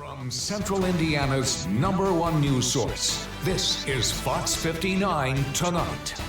From Central Indiana's #1 news source, this is Fox 59 Tonight.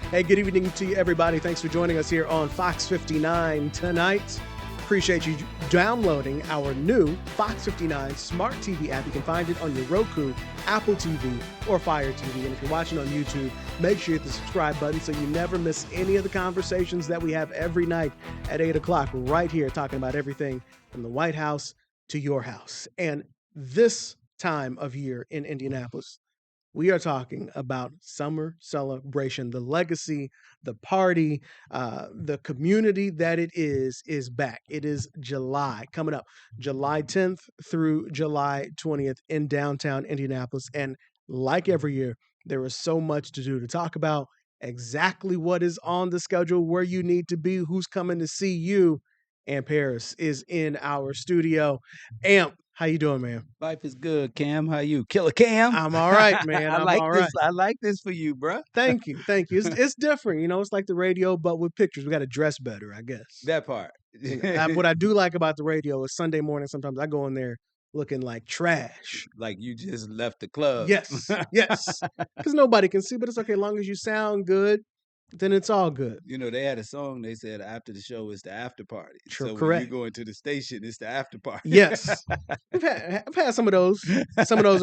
Hey, good evening to you, everybody. Thanks for joining us here on Fox 59 Tonight. Appreciate you downloading our new Fox 59 Smart TV app. You can find it on your Roku, Apple TV, or Fire TV. And if you're watching on YouTube, make sure you hit the subscribe button so you never miss any of the conversations that we have every night at 8 o'clock right here, talking about everything from the White House to your house. And this time of year in Indianapolis, we are talking about summer celebration, the legacy, the party, the community that it is back. It is July coming up, July 10th through July 20th in downtown Indianapolis. And like every year, there is so much to do to talk about exactly what is on the schedule, where you need to be, who's coming to see you. And Paris is in our studio. Amp, how you doing, man? Life is good, Cam. How you? Killer Cam? I'm all right, man. I'm all right. I like this for you, bro. Thank you. It's different, it's like the radio, but with pictures. We got to dress better, I guess. That part. What I do like about the radio is Sunday morning, sometimes I go in there looking like trash. Like you just left the club. Yes. Because nobody can see, but it's okay. As long as you sound good, then it's all good. You know, they had a song, they said after the show is the after party. True, so correct. when you go into the station, it's the after party. Yes. I've had some of those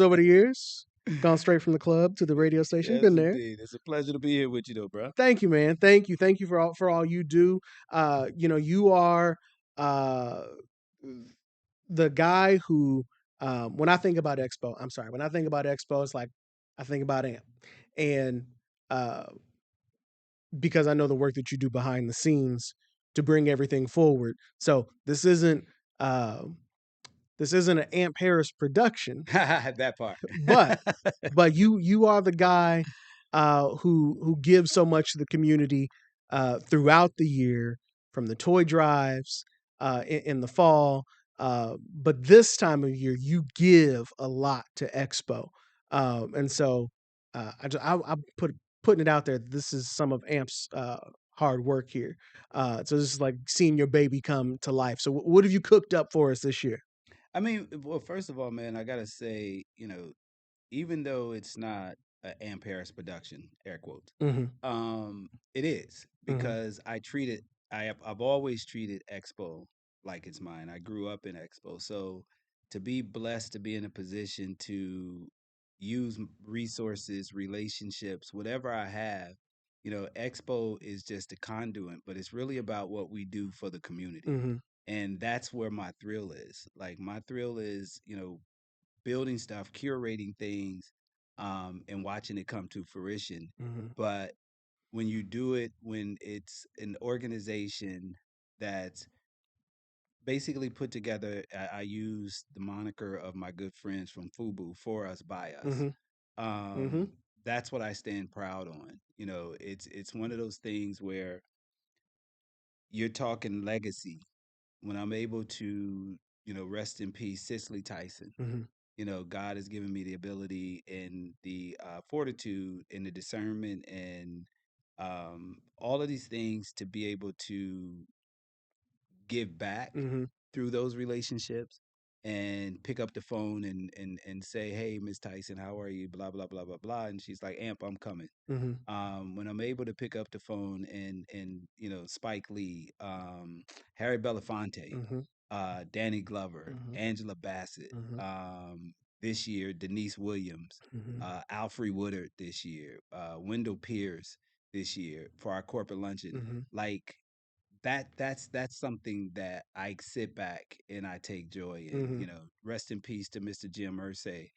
over the years. Gone straight from the club to the radio station. Yes, Been there. Indeed. It's a pleasure to be here with you, though, bro. Thank you, man. Thank you for all you do. You are the guy who, when I think about Expo, it's like I think about Amp, and because I know the work that you do behind the scenes to bring everything forward. So this isn't an Amp Harris production. That part. but you are the guy who gives so much to the community throughout the year, from the toy drives in the fall. But this time of year, you give a lot to Expo. And so I'm putting it out there. This is some of Amp's hard work here. So this is like seeing your baby come to life. So what have you cooked up for us this year? I mean, well, first of all, man, I got to say, even though it's not an Amp Harris production, air quotes, it is because I've always treated Expo like it's mine. I grew up in Expo. So to be blessed to be in a position to use resources, relationships, whatever I have, Expo is just a conduit, but it's really about what we do for the community. And that's where my thrill is. Like my thrill is, building stuff, curating things, and watching it come to fruition. But when you do it, when it's an organization that's basically put together, I use the moniker of my good friends from FUBU, for us, by us. That's what I stand proud on. It's one of those things where you're talking legacy. When I'm able to, rest in peace, Cicely Tyson. God has given me the ability and the fortitude and the discernment and all of these things to be able to give back through those relationships and pick up the phone and say, hey, Miss Tyson, how are you? Blah, blah, blah, blah, blah. And she's like, Amp, I'm coming. When I'm able to pick up the phone and Spike Lee, Harry Belafonte, Danny Glover, Angela Bassett, this year, Denise Williams, Alfre Woodard this year, Wendell Pierce this year for our corporate luncheon. Like that's something that I sit back and I take joy in. Rest in peace to Mr. Jim Irsay,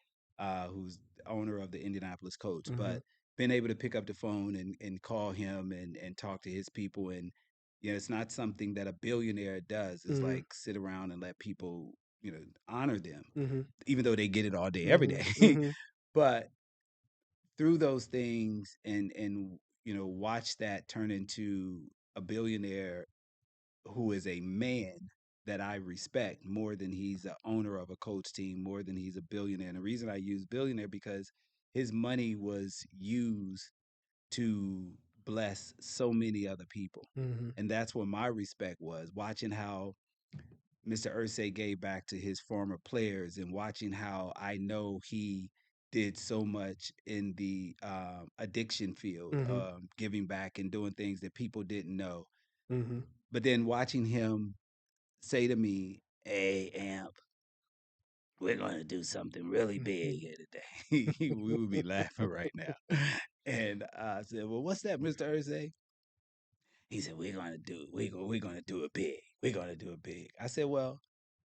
who's the owner of the Indianapolis Coach. But being able to pick up the phone and call him and talk to his people, and it's not something that a billionaire does. It's like sit around and let people honor them, even though they get it all day every day. But through those things and watch that turn into a billionaire who is a man that I respect more than he's the owner of a Coach team, more than he's a billionaire. And the reason I use billionaire because his money was used to bless so many other people. And that's where my respect was, watching how Mr. Ursay gave back to his former players, and watching how I know he did so much in the addiction field, Mm-hmm. giving back and doing things that people didn't know. Mm-hmm. But then watching him say to me, "Hey, Amp, we're going to do something really big here today." We would be laughing right now. And I said, "Well, what's that, Mr. Ursay?" He said, we're gonna do it big. We're gonna do it big." I said, "Well,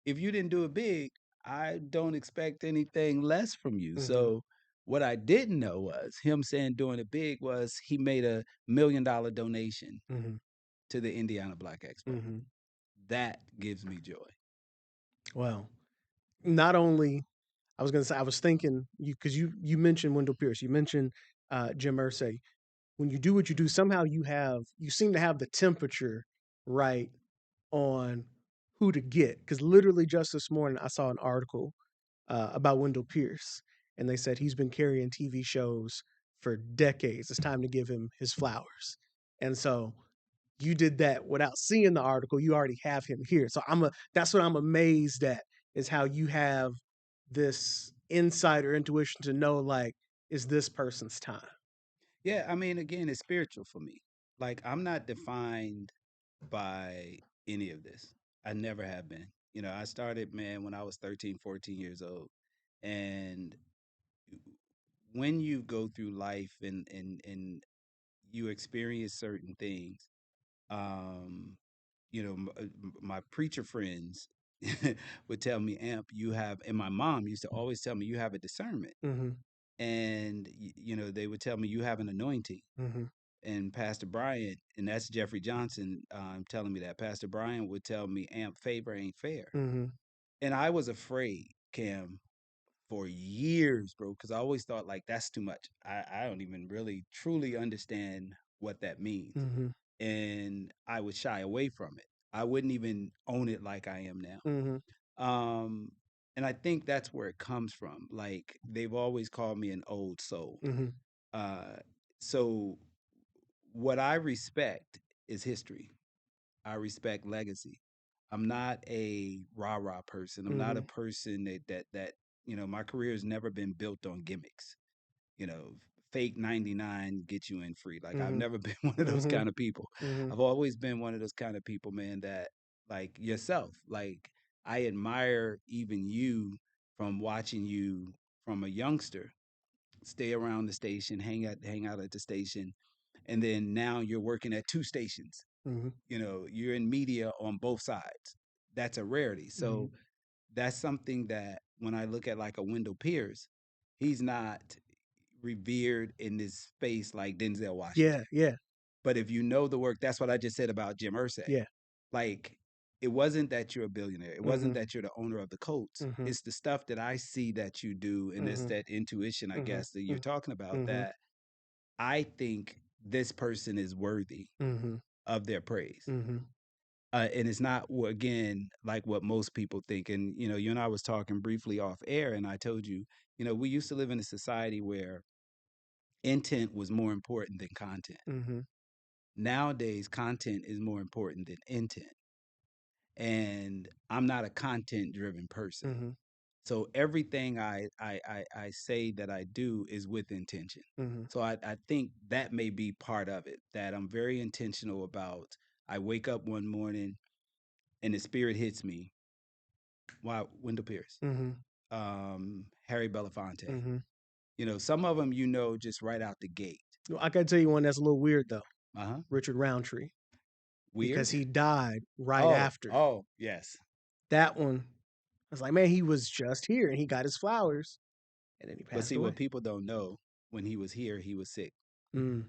if you didn't do it big, I don't expect anything less from you." Mm-hmm. So what I didn't know was him saying doing it big was he made $1 million donation Mm-hmm. to the Indiana Black Expo. Mm-hmm. That gives me joy. Well, not only I was gonna say I was thinking you mentioned Wendell Pierce, you mentioned Jim Irsay. When you do what you do, somehow you seem to have the temperature right on who to get. Because literally just this morning, I saw an article about Wendell Pierce, and they said he's been carrying TV shows for decades. It's time to give him his flowers. And so you did that without seeing the article. You already have him here. So that's what I'm amazed at is how you have this insight or intuition to know like, is this person's time? Yeah, I mean, again, it's spiritual for me. Like, I'm not defined by any of this. I never have been. I started, man, when I was 13, 14 years old. And when you go through life and you experience certain things, um, my preacher friends would tell me, Amp, you have, and my mom used to always tell me, you have a discernment. Mm-hmm. And, they would tell me, you have an anointing. Mm-hmm. And Pastor Bryant, and that's Jeffrey Johnson, telling me that. Pastor Bryant would tell me, Amp, favor ain't fair. Mm-hmm. And I was afraid, Cam, for years, bro, because I always thought like that's too much. I don't even really truly understand what that means. Mm-hmm. And I would shy away from it. I wouldn't even own it like I am now. Mm-hmm. Um, and I think that's where it comes from. Like they've always called me an old soul. Mm-hmm. Uh, so what I respect is history. I respect legacy. I'm not a rah rah person. I'm not Mm-hmm. a person that my career has never been built on gimmicks. You know, fake 99 get you in free. Like I've Mm-hmm. never been one of those Mm-hmm. kind of people. Mm-hmm. I've always been one of those kind of people, man, that like yourself. Like I admire even you from watching you from a youngster stay around the station, hang out at the station, and then now you're working at two stations. Mm-hmm. You're in media on both sides. That's a rarity. Mm-hmm. So that's something that when I look at like a Wendell Pierce, he's not revered in this space like Denzel Yeah, Washington. yeah, But if you know the work, that's what I just said about Jim Irsay. yeah. Like it wasn't that you're a billionaire. It Mm-hmm. wasn't that you're the owner of the Colts. Mm-hmm. It's the stuff that I see that you do, and it's Mm-hmm. that intuition, I Mm-hmm. guess, that you're talking about Mm-hmm. that I think this person is worthy Mm-hmm. of their praise. Mm-hmm. And it's not again like what most people think. And you and I was talking briefly off air, and I told you, we used to live in a society where intent was more important than content. Mm-hmm. Nowadays, content is more important than intent. And I'm not a content driven person. Mm-hmm. So everything I say that I do is with intention. Mm-hmm. So I think that may be part of it, that I'm very intentional about. I wake up one morning and the spirit hits me. Wow, Wendell Pierce, Mm-hmm. Harry Belafonte. Mm-hmm. Some of them just right out the gate. I gotta tell you one that's a little weird though. Uh huh. Richard Roundtree, because Weird. he died right Oh, after. oh, yes. That one, I was like, man, he was just here and he got his flowers, and then he But passed see, what away. people don't know, when he was here, he was sick. Mm.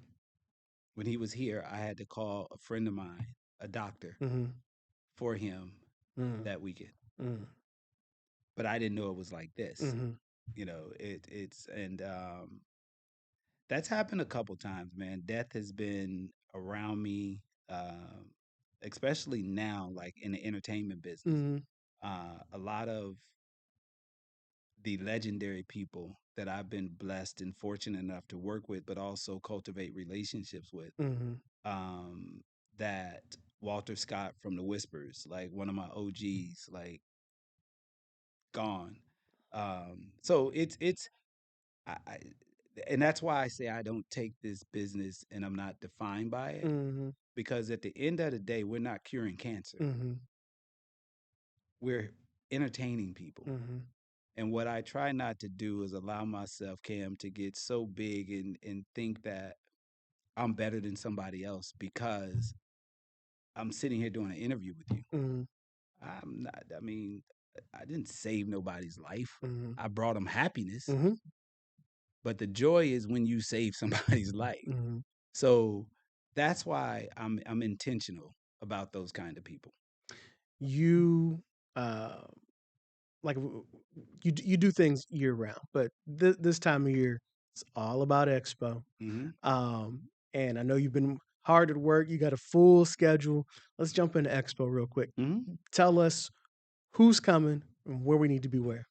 When he was here, I had to call a friend of mine, a doctor, Mm-hmm. for him Mm. that weekend. Mm. But I didn't know it was like this. Mm-hmm. It's and that's happened a couple times, man. Death has been around me, especially now, like in the entertainment business. Mm-hmm. A lot of the legendary people that I've been blessed and fortunate enough to work with, but also cultivate relationships with, Mm-hmm. um, that Walter Scott from the Whispers, like one of my OGs, like gone. So it's I and that's why I say I don't take this business and I'm not defined by it, Mm-hmm. because at the end of the day, we're not curing cancer. Mm-hmm. We're entertaining people. Mm-hmm. And what I try not to do is allow myself, Cam, to get so big and think that I'm better than somebody else because I'm sitting here doing an interview with you. Mm-hmm. I'm not, I mean, I didn't save nobody's life. Mm-hmm. I brought them happiness, Mm-hmm. but the joy is when you save somebody's life. Mm-hmm. So that's why I'm intentional about those kind of people. You uh like you do things year round, but this time of year it's all about Expo. Hmm. Um, and I know you've been hard at work. You got a full schedule. Let's jump into Expo real quick. Hmm. Tell us who's coming and where we need to be where.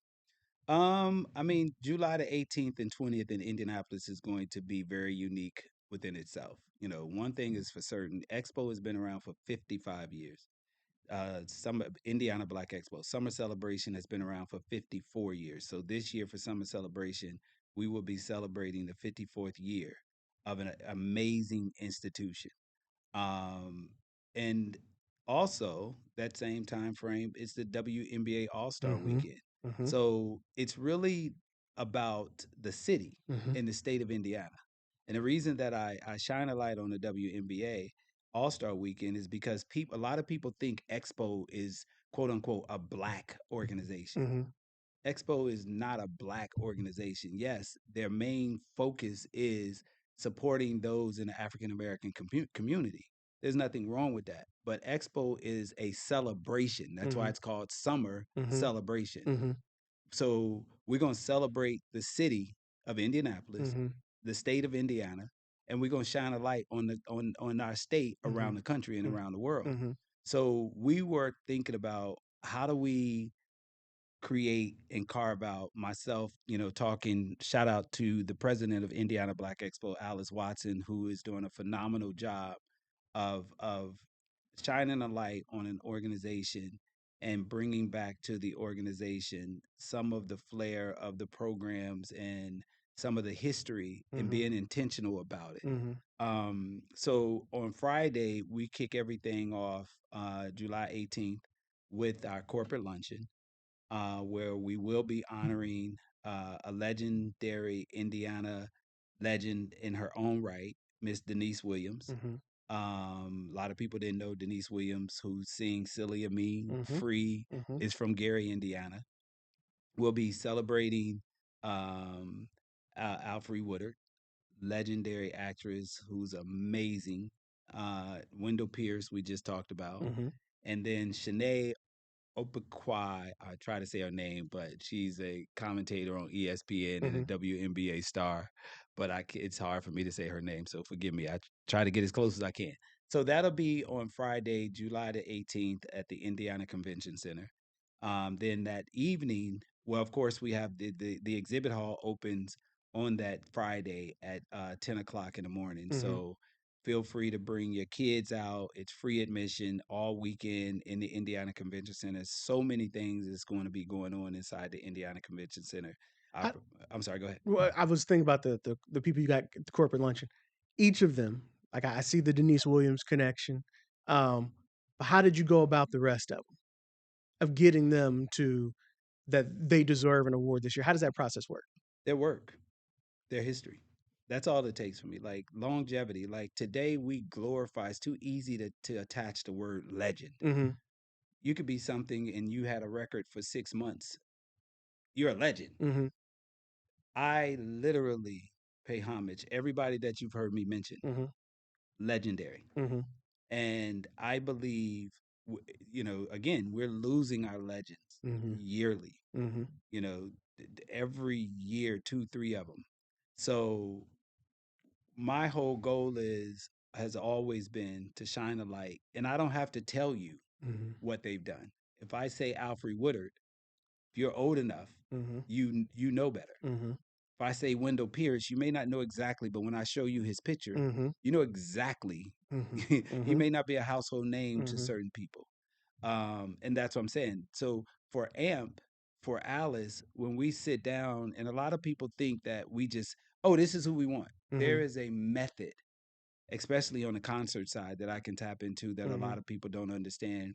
I mean, July the 18th and 20th in Indianapolis is going to be very unique within itself. You know, one thing is for certain, Expo has been around for 55 years. Summer Indiana Black Expo Summer Celebration has been around for 54 years. So this year for Summer Celebration, we will be celebrating the 54th year of an amazing institution. Um, and also that same time frame is the WNBA All Star Mm-hmm. Weekend. Mm-hmm. So it's really about the city Mm-hmm. and the state of Indiana. And the reason that I shine a light on the WNBA All Star Weekend is because a lot of people think Expo is quote unquote a black organization. Mm-hmm. Expo is not a black organization. Yes, their main focus is supporting those in the African American community. There's nothing wrong with that. But Expo is a celebration. That's why Mm-hmm. it's called Summer Mm-hmm. Celebration. Mm-hmm. So we're going to celebrate the city of Indianapolis, Mm-hmm. the state of Indiana, and we're going to shine a light on on our state Mm-hmm. around the country and around the world. Mm-hmm. So we were thinking about how do we create and carve out myself, talking shout out to the president of Indiana Black Expo, Alice Watson, who is doing a phenomenal job of shining a light on an organization and bringing back to the organization some of the flair of the programs and some of the history and Mm-hmm. being intentional about it. Mm-hmm. So on Friday, we kick everything off July 18th with our corporate luncheon, where we will be honoring a legendary Indiana legend in her own right, Miss Denise Williams. Mm-hmm. A lot of people didn't know Denise Williams, who sings Silly Amin, Mm-hmm. Free, Mm-hmm. is from Gary, Indiana. We'll be celebrating um, Alfre Woodard, legendary actress who's amazing. Wendell Pierce, we just talked about. Mm-hmm. And then Shanae Opaquai, I try to say her name, but she's a commentator on ESPN and a Mm-hmm. WNBA star. But it's hard for me to say her name, so forgive me. I try to get as close as I can. So that'll be on Friday, July the 18th at the Indiana Convention Center. Then that evening, well, of course, we have the exhibit hall opens on that Friday at 10 o'clock in the morning. Mm-hmm. So feel free to bring your kids out. It's free admission all weekend in the Indiana Convention Center. So many things is going to be going on inside the Indiana Convention Center. I, How, I'm sorry, go ahead. well, I was thinking about the people you got at the corporate luncheon. Each of them, like I see the Denise Williams connection. But how did you go about the rest of getting them to that they deserve an award this year? How does that process work? Their work, their history. That's all it takes for me. Like longevity. Like today, we glorify. It's too easy to attach the word legend. Mm-hmm. You could be something and you had a record for 6 months. You're a legend. Mm-hmm. I literally pay homage. Everybody that you've heard me mention, Mm-hmm. legendary. Mm-hmm. And I believe, again, we're losing our legends Mm-hmm. yearly, Mm-hmm. every year, two, three of them. So my whole goal has always been to shine a light. And I don't have to tell you Mm-hmm. what they've done. If I say Alfre Woodard, if you're old enough, Mm-hmm. you know better. Mm-hmm. if I say Wendell Pierce, you may not know exactly, but when I show you his picture, Mm-hmm. you know exactly. Mm-hmm. He Mm-hmm. may not be a household name to Mm-hmm. certain people. And that's what I'm saying. So for AMP, for Alice, when we sit down, and a lot of people think that we just, oh, this is who we want. Mm-hmm. There is a method, especially on the concert side, that I can tap into that a Mm-hmm. lot of people don't understand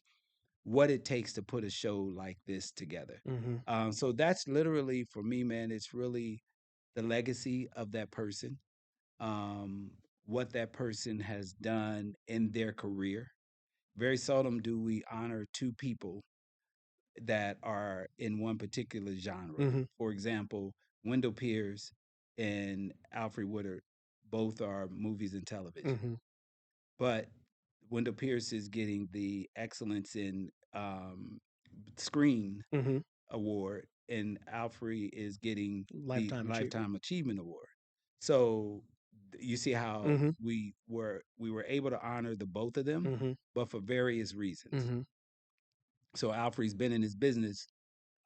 what it takes to put a show like this together. Mm-hmm. So that's literally for me, man. It's really the legacy of that person, um, what that person has done in their career. Very seldom do we honor two people that are in one particular genre. Mm-hmm. For example, Wendell Pierce and Alfred Woodard both are movies and television, Mm-hmm. but Wendell Pierce is getting the excellence in screen Mm-hmm. award, and Alfred is getting the Lifetime achievement. lifetime achievement award. So you see how Mm-hmm. we were able to honor the both of them, Mm-hmm. but for various reasons. Mm-hmm. So Alfred's been in his business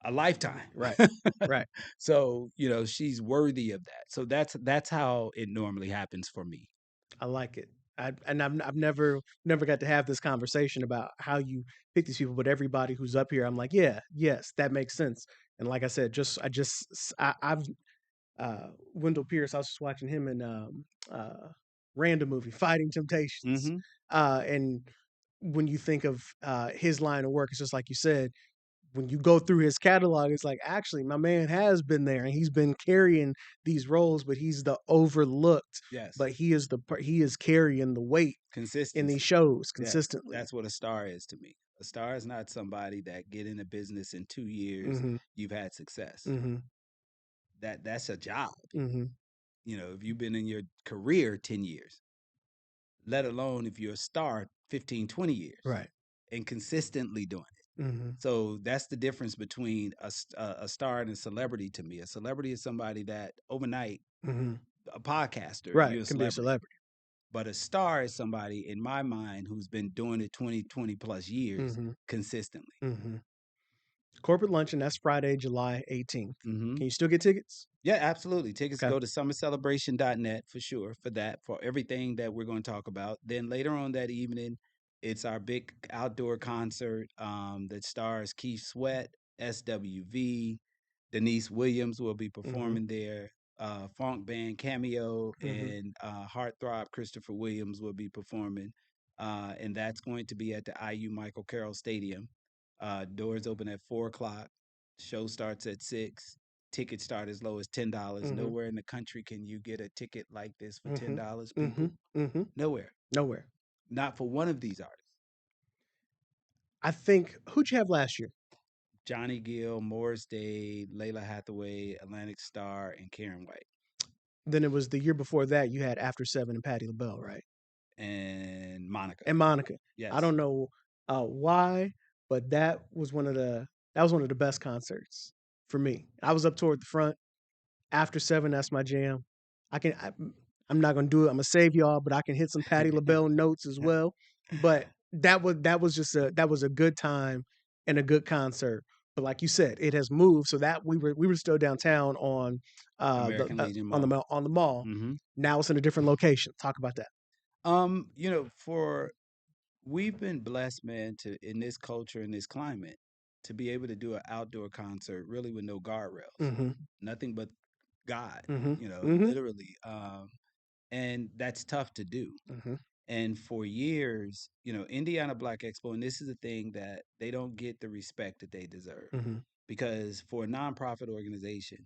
a lifetime. Right. Right. So, she's worthy of that. So that's how it normally happens for me. I like it. I've never got to have this conversation about how you pick these people, but everybody who's up here, I'm like, yeah, yes, that makes sense. And like I said, I've Wendell Pierce. I was just watching him in random movie, Fighting Temptations, Hmm. and when you think of his line of work, it's just like you said. When you go through his catalog, it's like actually my man has been there and he's been carrying these roles, but he's the overlooked. Yes. But he is carrying the weight in these Consistency. shows Yes. consistently. That's what a star is to me. A star is not somebody that get in a business in 2 years, Mm-hmm. you've had success. Mm-hmm. That's a job. Mm-hmm. If you've been in your career 10 years, let alone if you're a star 15, 20 years Right. and consistently doing it. Mm-hmm. So that's the difference between a star and a celebrity to me. A celebrity is somebody that overnight, Mm-hmm. a podcaster, Right. you're a Can be a celebrity. celebrity. But a star is somebody, in my mind, who's been doing it 20 plus years Mm-hmm. consistently. Mm-hmm. Corporate luncheon. That's Friday, July 18th. Hmm. Can you still get tickets? Yeah, absolutely. Tickets Okay. go to summercelebration.net for sure for that, for everything that we're going to talk about. Then later on that evening, it's our big outdoor concert that stars Keith Sweat, SWV, Denise Williams will be Mm-hmm. performing there. Funk band Cameo Mm-hmm. and Heartthrob Christopher Williams will be performing. And that's going to be at the IU Michael Carroll Stadium. Doors open at 4 o'clock. Show starts at 6. Tickets start as low as $10. Mm-hmm. Nowhere in the country can you get a ticket like this for Mm-hmm. $10, Mm-hmm. people. Mm-hmm. Nowhere. Nowhere. Not for one of these artists. I think who'd you have last year? Johnny Gill, Morris Day, Layla Hathaway, Atlantic Star, and Karen White. Then it was the year before that you had After Seven and Patti LaBelle, right? And Monica. And Monica. I Yes. don't know why, but that was one of the best concerts for me. I was up toward the front. After Seven, that's my jam. I'm not gonna do it. I'm gonna save y'all, but I can hit some Patti LaBelle notes as well. But that was a good time and a good concert. But like you said, it has moved so that we were still downtown on American Legion on the Mall. on the mall. Hmm. Now it's in a different location. Talk about that. For we've been blessed, man, to in this culture, in this climate, to be able to do an outdoor concert really with no guardrails. Mm-hmm. Nothing but God, Mm-hmm. Mm-hmm. literally. And that's tough to do. Mm-hmm. And for years, Indiana Black Expo, and this is the thing that they don't get the respect that they deserve. Mm-hmm. Because for a nonprofit organization,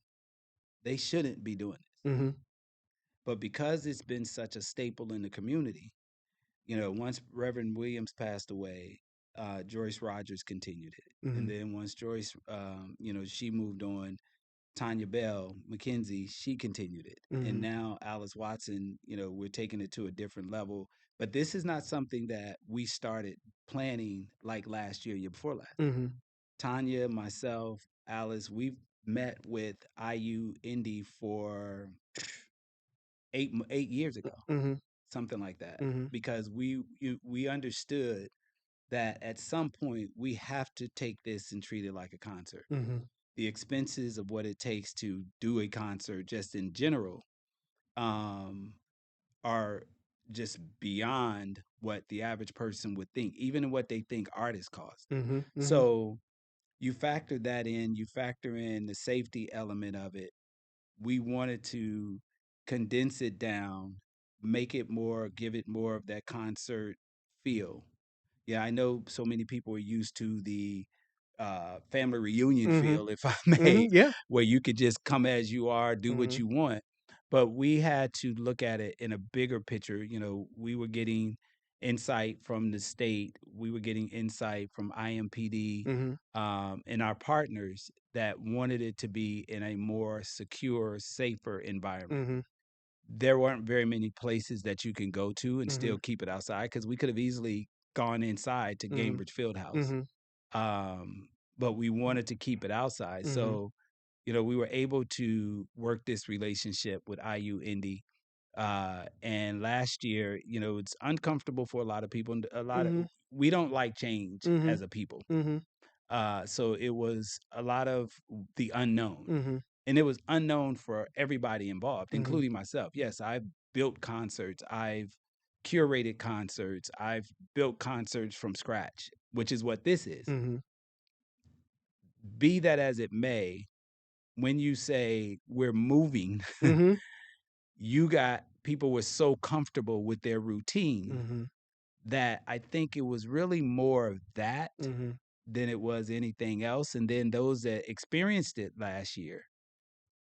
they shouldn't be doing this. Mm-hmm. But because it's been such a staple in the community, once Reverend Williams passed away, Joyce Rogers continued it. Mm-hmm. And then once Joyce, she moved on, Tanya Bell, McKenzie, she continued it. And Mm-hmm. now Alice Watson, we're taking it to a different level. But this is not something that we started planning like last year before last. Mm-hmm. Tanya, myself, Alice, we've met with IU Indy for 8 years ago, Mm-hmm. something like that, Mm-hmm. because we understood that at some point we have to take this and treat it like a concert. Mm-hmm. the expenses of what it takes to do a concert just in general um, are just beyond what the average person would think, even what they think artists cost. Mm-hmm. Mm-hmm. So you factor that in, you factor in the safety element of it. We wanted to condense it down, make it more, give it more of that concert feel. Yeah, I know so many people are used to the family reunion Mm-hmm. feel, if I Mm-hmm. may, Yeah. where you could just come as you are, do what Mm-hmm. you want. But we had to look at it in a bigger picture. You know, we were getting insight from the state, we were getting insight from IMPD Mm-hmm. and our partners that wanted it to be in a more secure, safer environment. Mm-hmm. There weren't very many places that you can go to and Mm-hmm. still keep it outside because we could have easily gone inside to Mm-hmm. Gainbridge Fieldhouse. Mm-hmm. But we wanted to keep it outside. Mm-hmm. So, you know, we were able to work this relationship with IU Indy. And last year, you know, it's uncomfortable for a lot of people. And we don't like change Mm-hmm. as a people. Mm-hmm. So it was a lot of the unknown. Mm-hmm. And it was unknown for everybody involved, Mm-hmm. including myself. Yes, I've built concerts, I've curated concerts, I've built concerts from scratch, which is what this is. Mm-hmm. Be that as it may, when you say we're moving, Mm-hmm. you got people were so comfortable with their routine Mm-hmm. that I think it was really more of that Mm-hmm. than it was anything else. And then those that experienced it last year,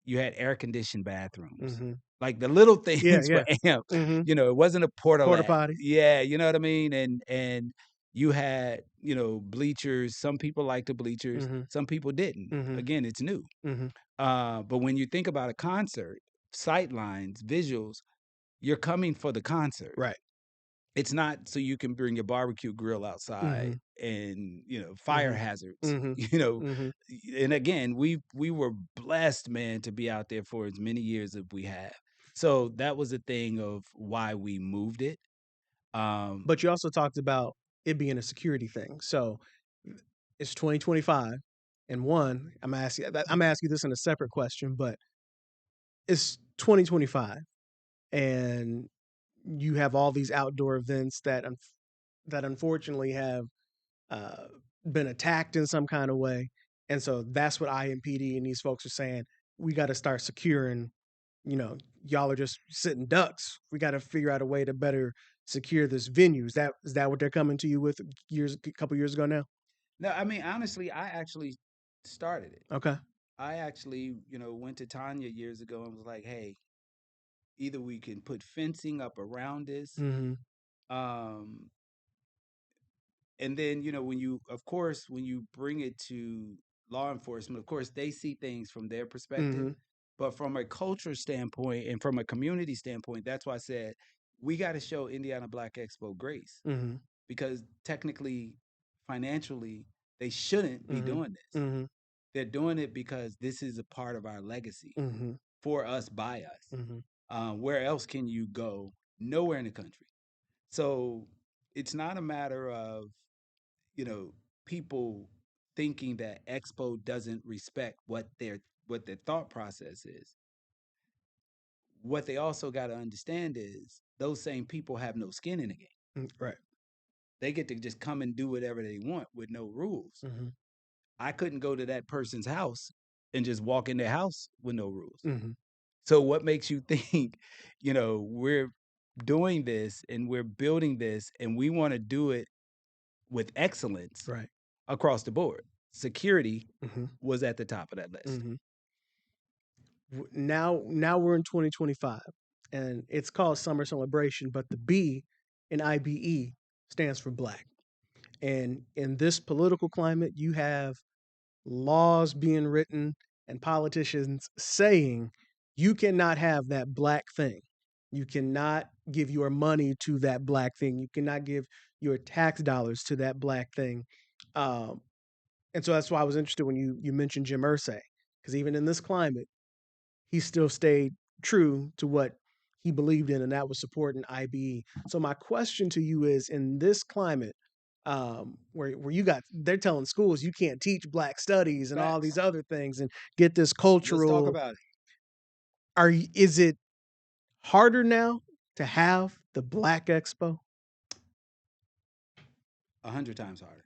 you had air conditioned bathrooms. Mm-hmm. Like the little Yeah. things were Yeah. amped. Mm-hmm. You know, it wasn't a porta Porta lat. potties. Yeah, you know what I mean? And you had, you know, bleachers. Some people liked the bleachers, Mm-hmm. some people didn't. Mm-hmm. Again, it's new. Mm-hmm. But when you think about a concert, sight lines, visuals, you're coming for the concert. Right. It's not so you can bring your barbecue grill Mm-hmm. outside and, you know, fire Mm-hmm. hazards, Mm-hmm. you know. Mm-hmm. And again, we were blessed, man, to be out there for as many years as we have. So that was a thing of why we moved it. But you also talked about it being a security thing. So it's 2025, and one, I'm asking this in a separate question, but it's 2025, and you have all these outdoor events that unfortunately have uh, been attacked in some kind of way, and so that's what IMPD and these folks are saying. We got to start securing. You know, y'all are just sitting ducks. We got to figure out a way to better secure this venue. Is that what they're coming to you with a couple years ago now? No, I mean, honestly, I actually started it. Okay. I actually, you know, went to Tanya years ago and was like, hey, either we can put fencing up around this. Mm-hmm. Um, and then, you know, when you, of course, when you bring it to law enforcement, of course, they see things from their perspective. Mm-hmm. But from a culture standpoint and from a community standpoint, that's why I said we got to show Indiana Black Expo grace Mm-hmm. because technically, financially, they shouldn't be Mm-hmm. doing this. Mm-hmm. They're doing it because this is a part of our legacy Mm-hmm. for us, by us. Mm-hmm. Where else can you go? Nowhere in the country. So it's not a matter of, you know, people thinking that Expo doesn't respect what their thought process is. What they also got to understand is those same people have no skin in the game. Right. They get to just come and do whatever they want with no rules. Mm-hmm. I couldn't go to that person's house and just walk in their house with no rules. Mm-hmm. So what makes you think, you know, we're doing this and we're building this and we want to do it with excellence Right. across the board? Security Mm-hmm. was at the top of that list. Mm-hmm. Now we're in 2025, and it's called Summer Celebration, but the B in IBE stands for Black. And in this political climate, you have laws being written and politicians saying you cannot have that black thing. You cannot give your money to that black thing. You cannot give your tax dollars to that black thing. Um, and so that's why I was interested when you mentioned Jim Irsay, because even in this climate, he still stayed true to what he believed in, and that was supporting IBE. So my question to you is, in this climate where you got they're telling schools you can't teach Black studies and all these Facts. other things and get this Let's talk cultural. about it. Is it harder now to have the Black Expo? 100 times harder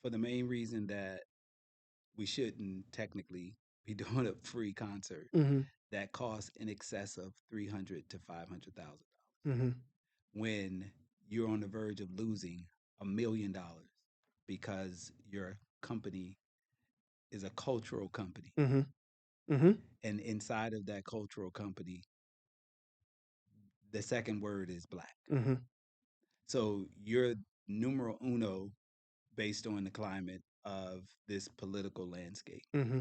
for the main reason that we shouldn't technically be doing a free concert Mm-hmm. that costs in excess of 300 to 500,000 Mm-hmm. when you're on the verge of losing $1 million because your company is a cultural company, Mm-hmm. Mm-hmm. and inside of that cultural company, the second word is Black. Mm-hmm. So you're numero uno based on the climate of this political landscape. Mm-hmm.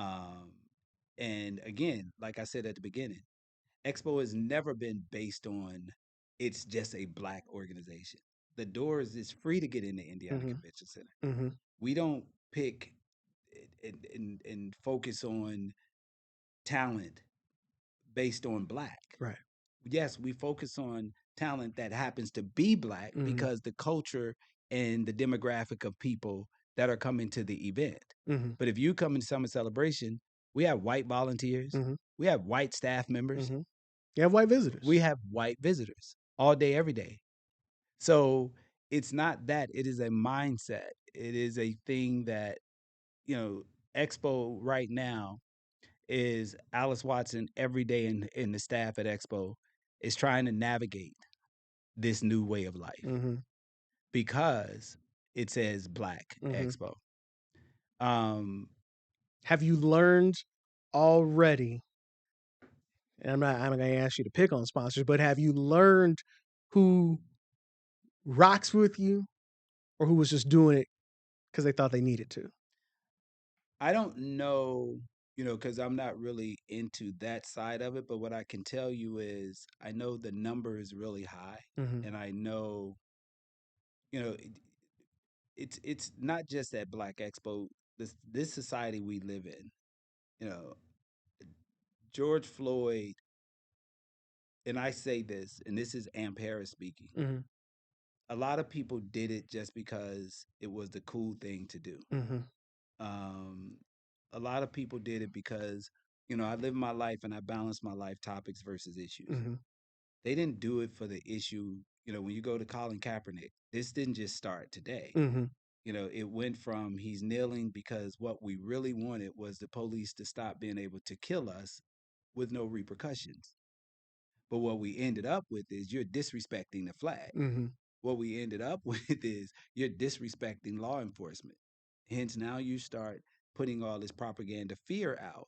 Um, and again, like I said at the beginning, Expo has never been based on it's just a Black organization. The doors is free to get into Indiana Mm-hmm. Convention Center. Mm-hmm. We don't pick and focus on talent based on Black. Right. Yes, we focus on talent that happens to be Black Mm-hmm. because the culture and the demographic of people that are coming to the event. Mm-hmm. But if you come in Summer Celebration, we have white volunteers, Mm-hmm. we have white staff members, Mm-hmm. You have white we visitors. have white visitors all day, every day. So it's not that, it is a mindset. It is a thing that, you know, Expo right now is Alice Watson every day in the staff at Expo is trying to navigate this new way of life Mm-hmm. because it says Black Mm-hmm. Expo. Um, Have you learned already? And I'm not going to ask you to pick on sponsors, but have you learned who rocks with you or who was just doing it because they thought they needed to? I don't know, because I'm not really into that side of it, but what I can tell you is I know the number is really high, Mm-hmm. and I know, you know, it's not just at Black Expo. This society we live in, you know, George Floyd, and I say this, and this is Amp Harris speaking. Mm-hmm. A lot of people did it just because it was the cool thing to do. Mm-hmm. Um, a lot of people did it because, I live my life and I balance my life topics versus issues. Mm-hmm. They didn't do it for the issue. When you go to Colin Kaepernick, this didn't just start today. Mm-hmm. It went from he's kneeling because what we really wanted was the police to stop being able to kill us with no repercussions. But what we ended up with is you're disrespecting the flag. Mm-hmm. What we ended up with is you're disrespecting law enforcement. Hence, now you start putting all this propaganda fear out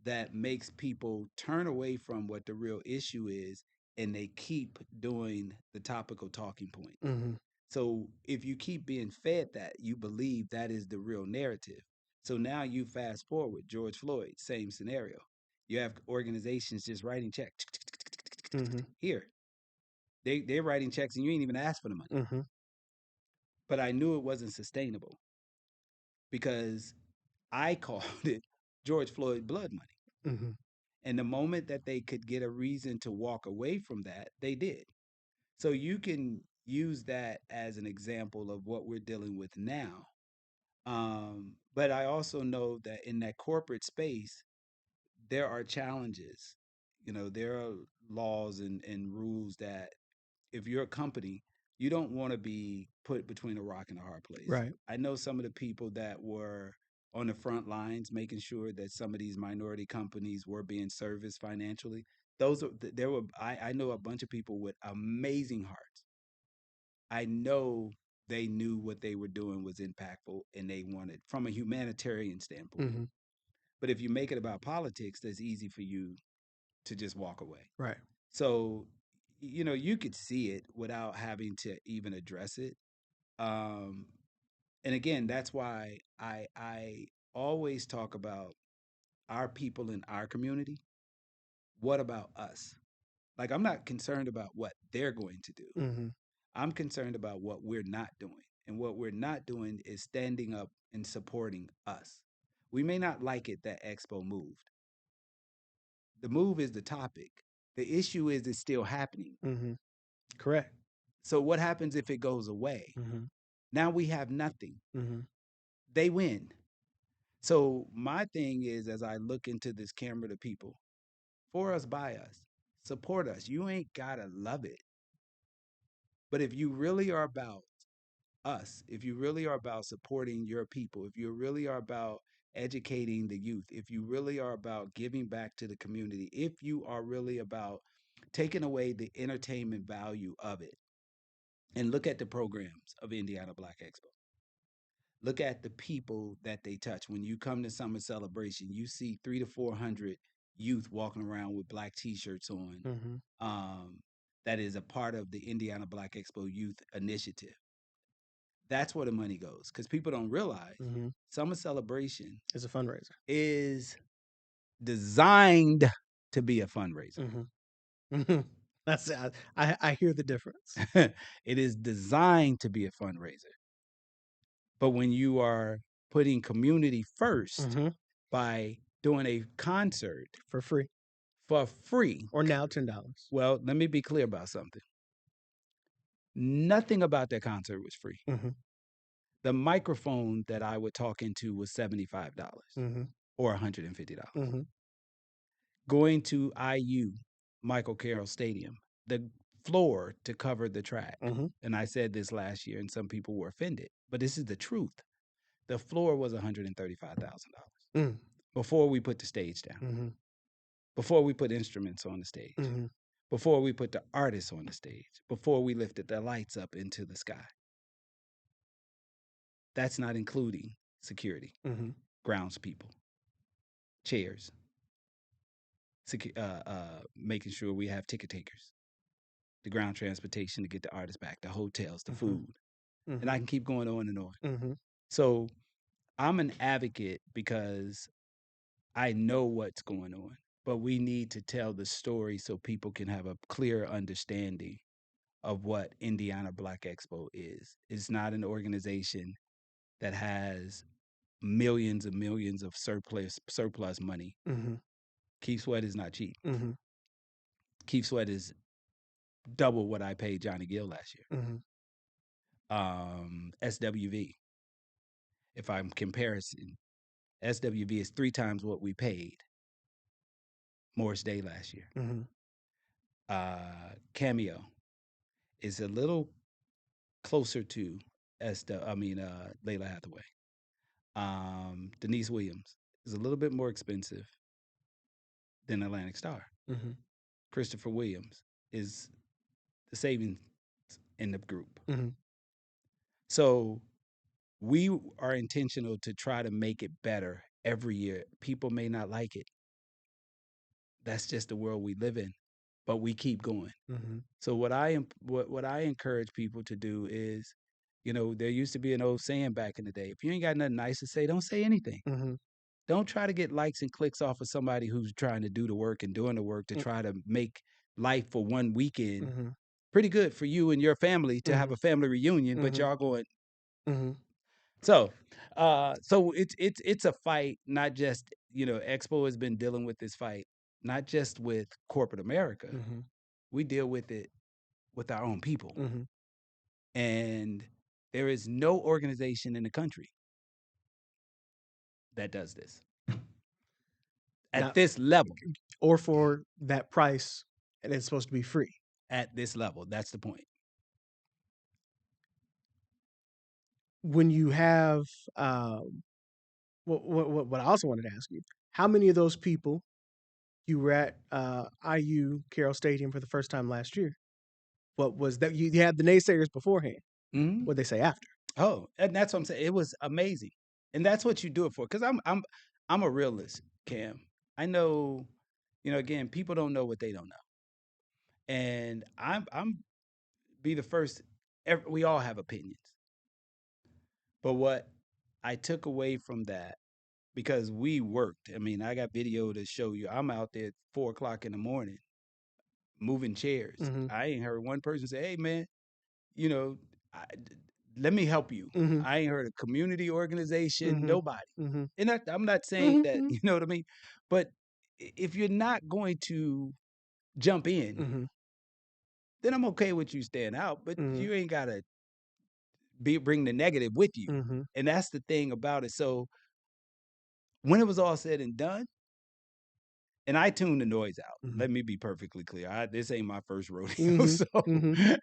that makes people turn away from what the real issue is and they keep doing the topical talking points. Mm-hmm. So if you keep being fed that, you believe that is the real narrative. So now you fast forward, George Floyd, same scenario. You have organizations just writing checks. Mm-hmm. Here, they're writing checks and you ain't even asked for the money. Mm-hmm. But I knew it wasn't sustainable because I called it George Floyd blood money. Mm-hmm. And the moment that they could get a reason to walk away from that, they did. So you can use that as an example of what we're dealing with now. But I also know that in that corporate space, there are challenges. There are laws and rules that if you're a company, you don't want to be put between a rock and a hard place. Right. I know some of the people that were on the front lines making sure that some of these minority companies were being serviced financially. There were I know a bunch of people with amazing hearts. I know they knew what they were doing was impactful and they wanted from a humanitarian standpoint. Mm-hmm. But if you make it about politics, that's easy for you to just walk away. Right. So, you could see it without having to even address it. Um, and again, that's why I always talk about our people in our community. What about us? Like I'm not concerned about what they're going to do. Mm-hmm. I'm concerned about what we're not doing. And what we're not doing is standing up and supporting us. We may not like it that Expo moved. The move is the topic. The issue is it's still happening. Mm-hmm. Correct. So what happens if it goes away? Mm-hmm. Now we have nothing. Mm-hmm. They win. So my thing is, as I look into this camera to people, for us, by us, support us. You ain't gotta love it. But if you really are about us, if you really are about supporting your people, if you really are about educating the youth, if you really are about giving back to the community, if you are really about taking away the entertainment value of it, and look at the programs of Indiana Black Expo. Look at the people that they touch. When you come to Summer Celebration, you see 300 to 400 youth walking around with black T-shirts on. Mm-hmm. That is a part of the Indiana Black Expo Youth Initiative. That's where the money goes, because people don't realize Mm-hmm. Summer Celebration It's a fundraiser. is designed to be a fundraiser. Mm-hmm. Mm-hmm. That's I hear the difference. It is designed to be a fundraiser. But when you are putting community first Mm-hmm. by doing a concert For free. for free, Or now $10. well, let me be clear about something. Nothing about that concert was free. Mm-hmm. The microphone that I would talk into was $75 Mm-hmm. or $150. Mm-hmm. Going to IU, Michael Carroll Stadium, the floor to cover the track. Mm-hmm. And I said this last year, and some people were offended, but this is the truth. The floor was $135,000 Mm. before we put the stage down, Mm-hmm. before we put instruments on the stage, Mm-hmm. before we put the artists on the stage, before we lifted the lights up into the sky. That's not including security, Mm-hmm. grounds people, chairs, making sure we have ticket takers, the ground transportation to get the artists back, the hotels, the Mm-hmm. food. And Mm-hmm. I can keep going on and on. Mm-hmm. So I'm an advocate because I know what's going on, but we need to tell the story so people can have a clear understanding of what Indiana Black Expo is. It's not an organization that has millions and millions of surplus money. Mm-hmm. Keith Sweat is not cheap. Mm-hmm. Keith Sweat is double what I paid Johnny Gill last year. Mm-hmm. SWV, if I'm comparison, SWV is 3 times what we paid Morris Day last year. Mm-hmm. Cameo is a little closer to Layla Hathaway. Denise Williams is a little bit more expensive than Atlantic Star. Mm-hmm. Christopher Williams is the savings in the group. Mm-hmm. So we are intentional to try to make it better every year. People may not like it. That's just the world we live in, but we keep going. Mm-hmm. So what I encourage people to do is, there used to be an old saying back in the day: if you ain't got nothing nice to say, don't say anything. Mm-hmm. Don't try to get likes and clicks off of somebody who's trying to do the work and doing the work to try to make life for one weekend Mm-hmm. pretty good for you and your family to have Mm-hmm. a family reunion, but Mm-hmm. y'all going. Mm-hmm. So, so it's a fight. Not just Expo has been dealing with this fight, not just with corporate America. Mm-hmm. We deal with it with our own people, Mm-hmm. and there is no organization in the country that does this at Now, this level. or for that price, and it's supposed to be free. At this level, that's the point. When you have, what I also wanted to ask you, how many of those people you were at IU Carroll Stadium for the first time last year? What was that? You had the naysayers beforehand. Mm-hmm. What they say after? Oh, and that's what I'm saying. It was amazing, and that's what you do it for. Because I'm a realist, Cam. I know, again, people don't know what they don't know, and I'm be the first. We all have opinions, but what I took away from that, because we worked. I mean, I got video to show you. I'm out there at 4 o'clock in the morning moving chairs. Mm-hmm. I ain't heard one person say, "Hey, man, you know, I, let me help you." Mm-hmm. I ain't heard a community organization, Mm-hmm. nobody. Mm-hmm. And I'm not saying that, Mm-hmm. you know what I mean? But if you're not going to jump in, Mm-hmm. then I'm okay with you staying out, but Mhm. you ain't gotta bring the negative with you. Mhm. And that's the thing about it. So when it was all said and done, and I tuned the noise out. Mhm. Let me be perfectly clear. This ain't my first rodeo. Mhm. So, Mhm.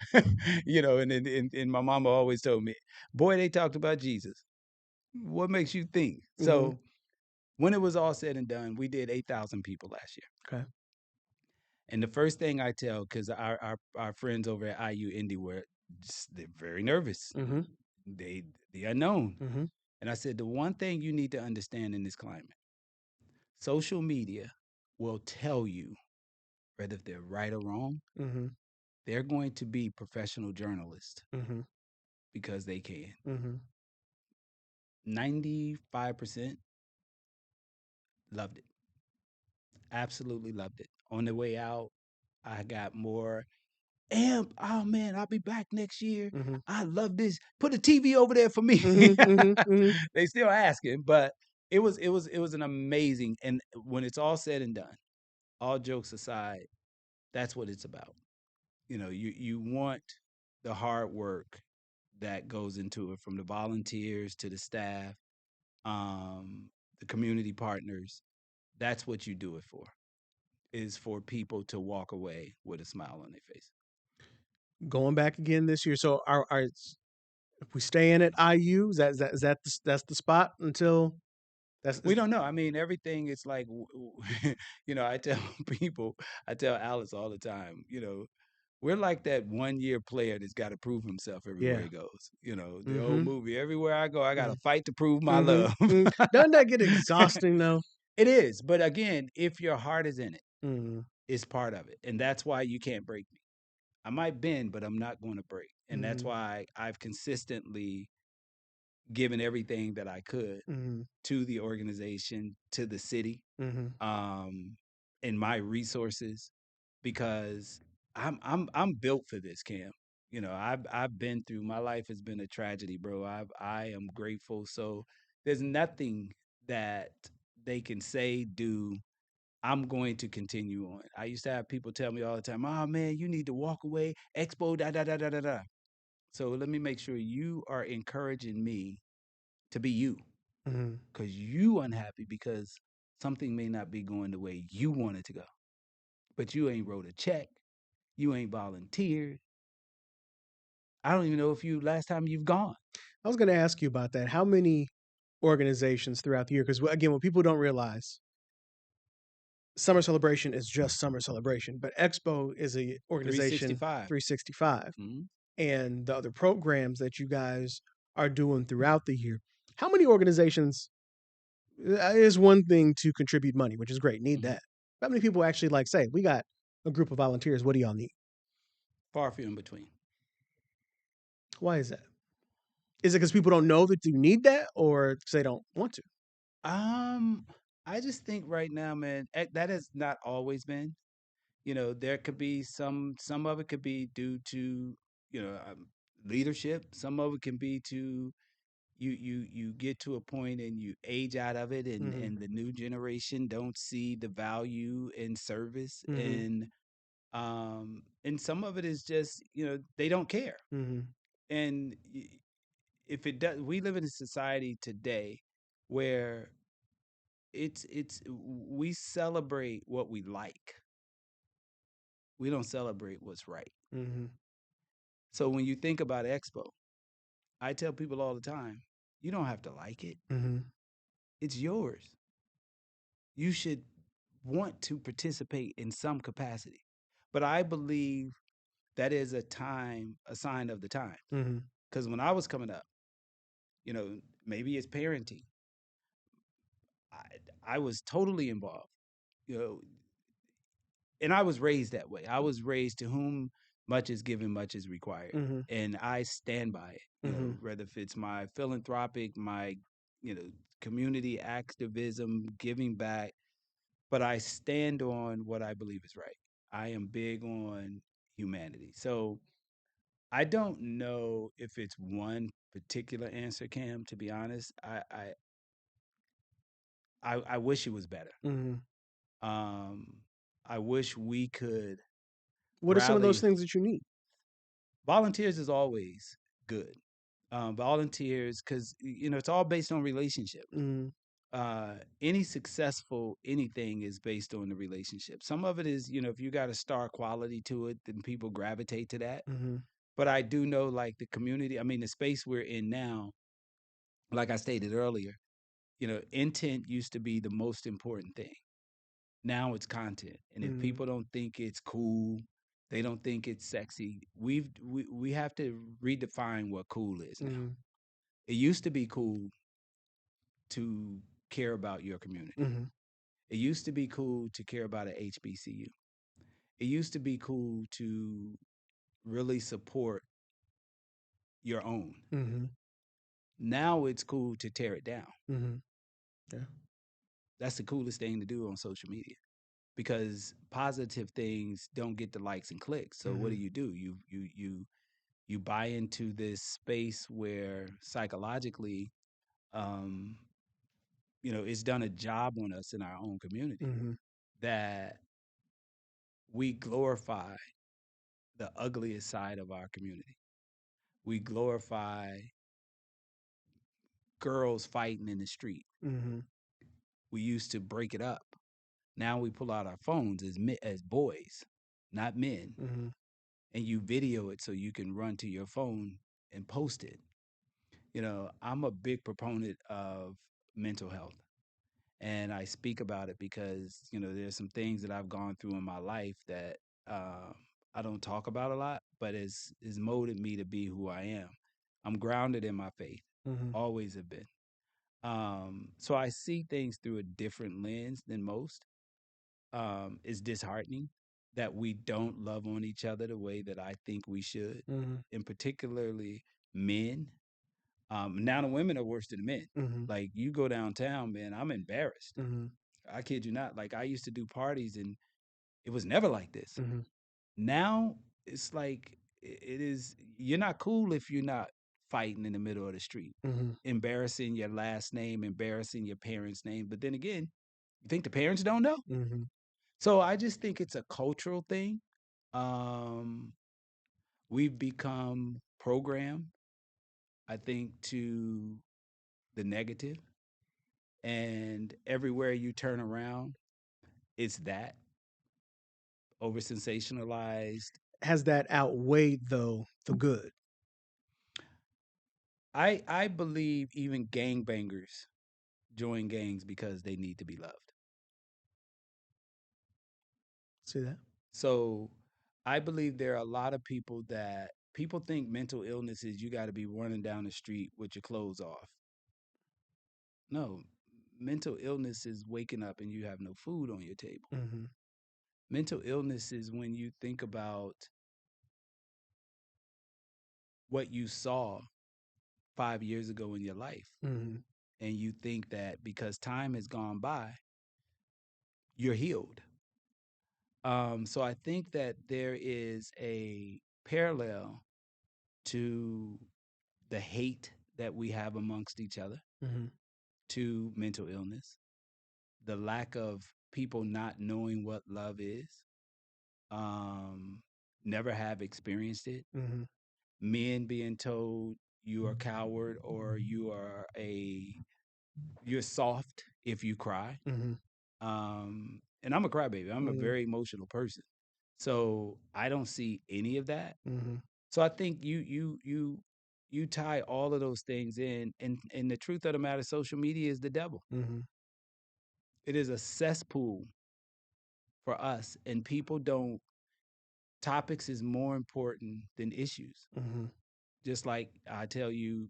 and my mama always told me, boy, they talked about Jesus. What makes you think? Mhm. So when it was all said and done, we did 8,000 people last year. Okay. And the first thing I tell, because our friends over at IU Indy they're very nervous. Mhm. They the unknown. Mhm. And I said, the one thing you need to understand in this climate, social media will tell you whether if they're right or wrong. Mhm. They're going to be professional journalists Mhm. because they can. Mhm. 95% loved it. Absolutely loved it. On the way out, I got more amp. Oh man, I'll be back next year. Mhm. I love this. Put a TV over there for me. Mhm. Mhm. Mhm. They still asking, but it was an amazing. And when it's all said and done, all jokes aside, that's what it's about. You want the hard work that goes into it, from the volunteers to the staff, um, the community partners. That's what you do it for, is for people to walk away with a smile on their face. Going back again this year. So our if we stay in at IU, that's the spot until that's We don't know. I mean, everything is like, I tell people, I tell Alice all the time, we're like that 1 year player that's got to prove himself everywhere yeah. he goes. The old Mhm. movie, everywhere I go, I got to Mhm. fight to prove my Mhm. love. Mhm. Doesn't that get exhausting though? It is. But again, if your heart is in it, Mhm. it's part of it. And that's why you can't break me. I might bend, but I'm not going to break. And that's Mhm. why I've consistently given everything that I could Mhm. to the organization, to the city, Mhm. um, and my resources, because I'm built for this, Cam. I've been through, my life has been a tragedy, bro. I am grateful. So there's nothing that they can say, do. I'm going to continue on. I used to have people tell me all the time, "Oh man, you need to walk away, Expo, da da da da da da." So let me make sure you are encouraging me to be you, Mhm. because you unhappy because something may not be going the way you want it to go. But you ain't wrote a check, you ain't volunteered. I don't even know if you last time you've gone. I was going to ask you about that. How many organizations throughout the year? Because again, what people don't realize, summer celebration is just summer celebration, but Expo is a organization 365. 365, Mhm. and the other programs that you guys are doing throughout the year. How many organizations is one thing to contribute money, which is great, need Mhm. that. How many people actually like say, we got a group of volunteers, what do y'all need? Far few in between. Why is that? Is it because people don't know that you need that, or because they don't want to? Um, I just think right now, man, that has not always been. There could be some of it could be due to, leadership. Some of it can be to, you get to a point and you age out of it, and Mhm. the new generation don't see the value in service, Mhm. and some of it is just, they don't care. Mhm. And if it does, we live in a society today where it's we celebrate what we like, we don't celebrate what's right. Mhm. So when you think about Expo, I tell people all the time, you don't have to like it, Mhm. it's yours. You should want to participate in some capacity. But I believe that is a sign of the time. Mhm. Because when I was coming up, maybe it's parenting. I was totally involved, you know, and I was raised that way. I was raised, to whom much is given, much is required. Mhm. And I stand by it, Mhm. whether if it's my philanthropic, my, you know, community activism, giving back, but I stand on what I believe is right. I am big on humanity. So I don't know if it's one particular answer, Cam, to be honest. I wish it was better. Mhm. Um, I wish we could. What are some of those things that you need? Volunteers is always good. Volunteers, because it's all based on relationship. Mm-hmm. Any successful anything is based on the relationship. Some of it is, if you got a star quality to it, then people gravitate to that. Mm-hmm. But I do know, like, the community, I mean, the space we're in now, like I stated earlier, intent used to be the most important thing. Now it's content. And if Mm-hmm. people don't think it's cool, they don't think it's sexy, we have to redefine what cool is now. Mm-hmm. It used to be cool to care about your community. Mm-hmm. It used to be cool to care about an HBCU. It used to be cool to really support your own. Mm-hmm. Now it's cool to tear it down. Mm-hmm. Yeah. That's the coolest thing to do on social media, because positive things don't get the likes and clicks. So what Mm-hmm. do? You buy into this space where psychologically, um, it's done a job on us in our own community, Mm-hmm. that we glorify the ugliest side of our community. We glorify girls fighting in the street. Mm-hmm. We used to break it up. Now we pull out our phones as boys, not men, Mm-hmm. and you video it so you can run to your phone and post it. I'm a big proponent of mental health, and I speak about it because there's some things that I've gone through in my life that um, I don't talk about a lot, but is molded me to be who I am. I'm grounded in my faith, Mm-hmm. always have been. So I see things through a different lens than most. It's disheartening that we don't love on each other the way that I think we should, Mm-hmm. and particularly men. Now the women are worse than the men. Mm-hmm. Like, you go downtown, man, I'm embarrassed. Mm-hmm. I kid you not. Like, I used to do parties and it was never like this. Mm-hmm. Now it's like it is. You're not cool if you're not fighting in the middle of the street, Mm-hmm. embarrassing your last name, embarrassing your parents' name. But then again, you think the parents don't know? Mm-hmm. So I just think it's a cultural thing. Um, we've become programmed, I think, to the negative, and everywhere you turn around, it's that over sensationalized. Has that outweighed though the good? I believe even gangbangers join gangs because they need to be loved. See that? So I believe there are a lot of people that people think mental illness is you got to be running down the street with your clothes off. No, mental illness is waking up and you have no food on your table. Mm-hmm. Mental illness is when you think about what you saw 5 years ago in your life, Mm-hmm. and you think that because time has gone by, you're healed. So I think that there is a parallel to the hate that we have amongst each other, Mm-hmm. to mental illness, the lack of people not knowing what love is, um, never have experienced it, Mm-hmm. men being told you are a coward, or you're soft if you cry. Mm-hmm. And I'm a crybaby. I'm a Mm-hmm. very emotional person, so I don't see any of that. Mm-hmm. So I think you tie all of those things in, and the truth of the matter, social media is the devil. Mm-hmm. It is a cesspool for us, and people don't. Topics is more important than issues. Mm-hmm. Just like I tell you,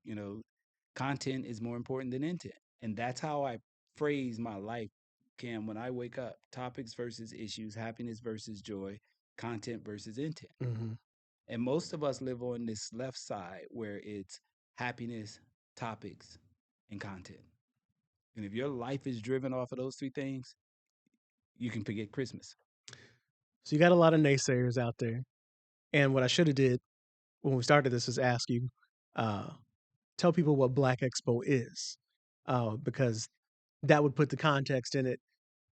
content is more important than intent, and that's how I phrase my life. Cam, when I wake up, topics versus issues, happiness versus joy, content versus intent. Mm-hmm. And most of us live on this left side where it's happiness, topics, and content. And if your life is driven off of those three things, you can forget Christmas. So you got a lot of naysayers out there. And what I should have did when we started this is ask you, uh, tell people what Black Expo is, because that would put the context in it.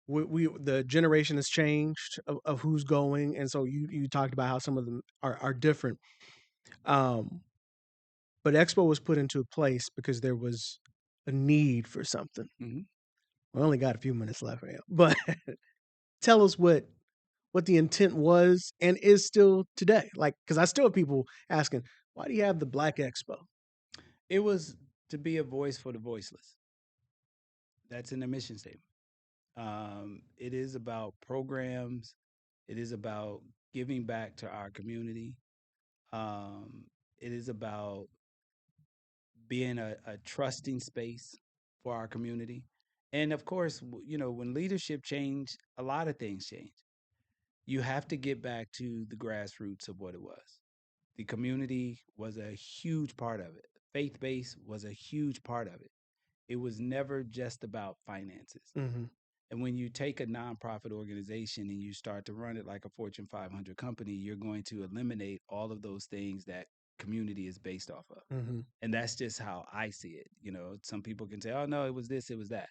the generation has changed of who's going, and so you talked about how some of them are different. But Expo was put into place because there was a need for something. Mm-hmm. We only got a few minutes left here, but tell us what the intent was and is still today. Like, because I still have people asking, why do you have the Black Expo? It was to be a voice for the voiceless. That's in the mission statement. It is about programs. It is about giving back to our community. It is about being a trusting space for our community. And of course, when leadership change, a lot of things change. You have to get back to the grassroots of what it was. The community was a huge part of it. Faith based was a huge part of it. It was never just about finances. Mm-hmm. And when you take a nonprofit organization and you start to run it like a Fortune 500 company, you're going to eliminate all of those things that community is based off of. Mm-hmm. And that's just how I see it. Some people can say, oh, no, it was this, it was that.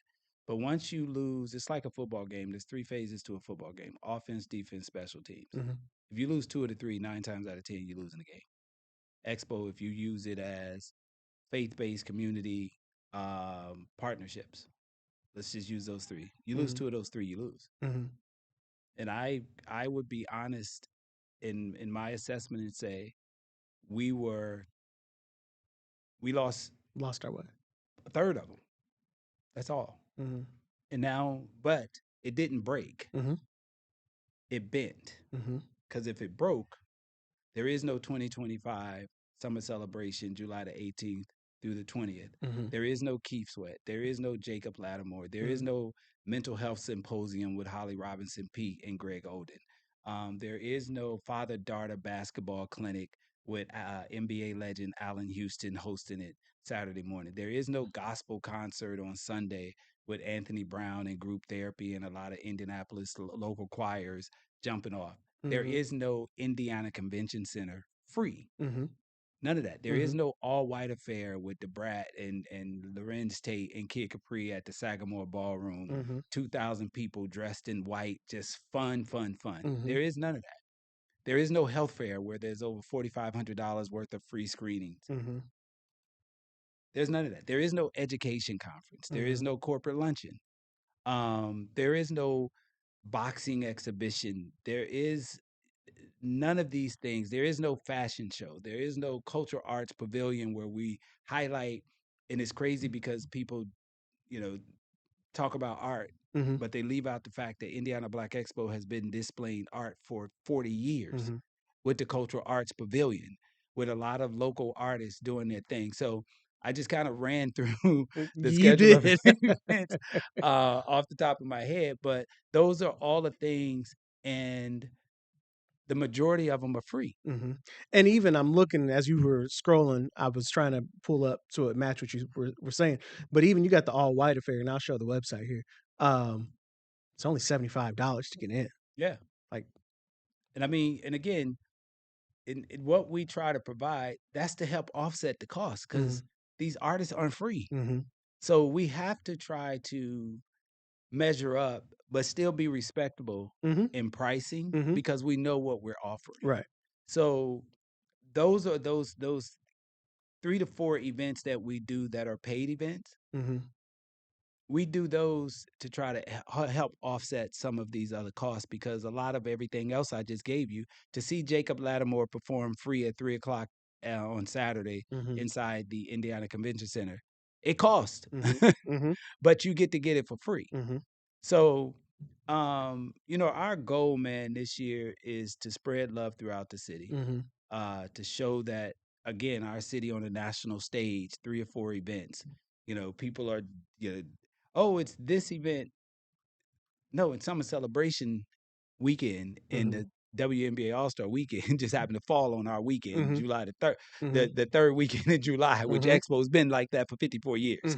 But once you lose, it's like a football game. There's 3 phases to a football game: offense, defense, special teams. Mm-hmm. If you lose 2 of the 3, 9 times out of 10, you're losing the game. Expo, if you use it as faith-based community partnerships, let's just use those 3. You lose 2 of those 3, you lose. Mm-hmm. And I would be honest in my assessment and say we lost our way. a third of them. That's all. Mm-hmm. And now, but it didn't break. Mm-hmm. It bent. Mm-hmm. Because if it broke, there is no 2025 summer celebration, July the 18th through the 20th. Mm-hmm. There is no Keith Sweat. There is no Jacob Lattimore. There is no mental health symposium with Holly Robinson Peete and Greg Oden. There is no father-daughter basketball clinic with NBA legend Allen Houston hosting it Saturday morning. There is no gospel concert on Sunday with Anthony Brown and group therapy and a lot of Indianapolis local choirs jumping off. There is no Indiana Convention Center free. Mm-hmm. None of that. There is no all-white affair with the Brat and Lorenz Tate and Kid Capri at the Sagamore Ballroom. 2,000 people dressed in white, just fun. There is none of that. There is no health fair where there's over $4,500 worth of free screenings. There's none of that. There is no education conference. There is no corporate luncheon. There is no boxing exhibition. There is none of these things. There is no fashion show. There is no cultural arts pavilion where we highlight. And it's crazy because people, talk about art, but they leave out the fact that Indiana Black Expo has been displaying art for 40 years with the cultural arts pavilion, with a lot of local artists doing their thing. So I just kind of ran through the schedule of events off the top of my head, but those are all the things, and the majority of them are free. And even I'm looking as you were scrolling, I was trying to pull up so it matched what you were saying. But even you got the all white affair, and I'll show the website here. It's only $75 to get in. Yeah, and I mean, and again, in what we try to provide, that's to help offset the cost because these artists aren't free. So we have to try to measure up, but still be respectable in pricing because we know what we're offering. Right. So those are those 3 to 4 events that we do that are paid events. We do those to try to help offset some of these other costs because a lot of everything else I just gave you, to see Jacob Lattimore perform free at 3:00 on Saturday inside the Indiana Convention Center, it costs, but you get to get it for free. So, our goal, man, this year is to spread love throughout the city, to show that, again, our city on a national stage, 3 or 4 events. People are, oh, it's this event. No, it's Summer Celebration weekend and the WNBA All-Star weekend just happened to fall on our weekend, July the 3rd, the third weekend in July, which Expo's been like that for 54 years.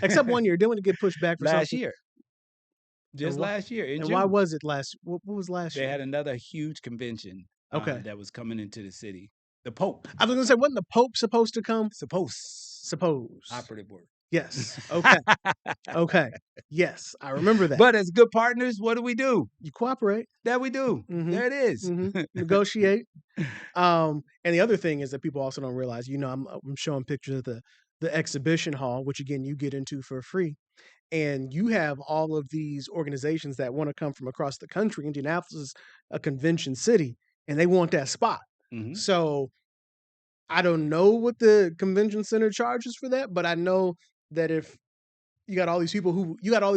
Except one year. Didn't it get pushed back for last something? year? Just last year in and June. Why was it last? What was last year? They had another huge convention that was coming into the city. The Pope. I was going to say, wasn't the Pope supposed to come? Suppose. Suppose. Operative word. Yes. Okay. Okay. Yes, I remember that. But as good partners, what do? You cooperate. That we do. Mm-hmm. There it is. Mm-hmm. Negotiate. And the other thing is that people also don't realize, I'm showing pictures of the exhibition hall, which again you get into for free. And you have all of these organizations that want to come from across the country. Indianapolis is a convention city, and they want that spot. Mm-hmm. So I don't know what the convention center charges for that, but I know that if you got all these